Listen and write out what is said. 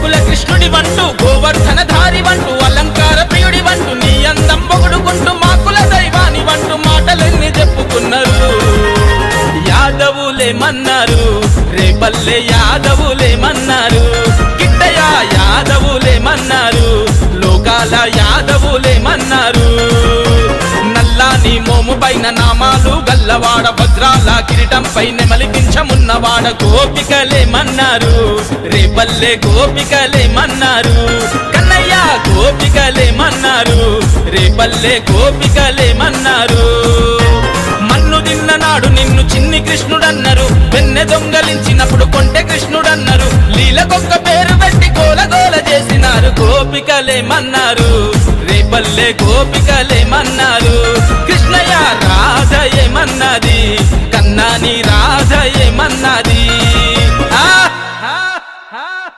గోకుల కృష్ణుడి వంటూ గోవర్ధన ధారి వంటూ అలంకార ప్రియుడి వంటూ నీ అందం పొగుడుకుంటూ మాకుల దైవాని వంటూ మాటలన్నీ చెప్పుకున్నారు. యాదవులేమన్నారు రేపల్లె యాదవులేమన్నారు, కిట్టయ్య యాదవులేమన్నారు, లోకాల యాదవులేమన్నారు. నల్లాని మోము పైన నామాలు గల్లవాడ భద్రాల కిరీటం పైన మలిపించమున్నవాడ గోపికలేమన్నారు, రేపల్లె గోపికలేమన్నారు, కన్నయ్య గోపికలేమన్నారు, రేపల్లె గోపికలేమన్నారు. మన్ను తిన్ననాడు నిన్ను చిన్ని కృష్ణుడన్నారు, వెన్నె దొంగలించినప్పుడు కొంటె కృష్ణుడన్నారు, లీలకొక్క పేరు పెట్టి గోల గోల చేసినారు. గోపికలేమన్నారు రేపల్లె గోపికలేమన్నారు, కృష్ణయ్య రాధ ఏమన్నది, కన్నాని రాధ ఏమన్నది.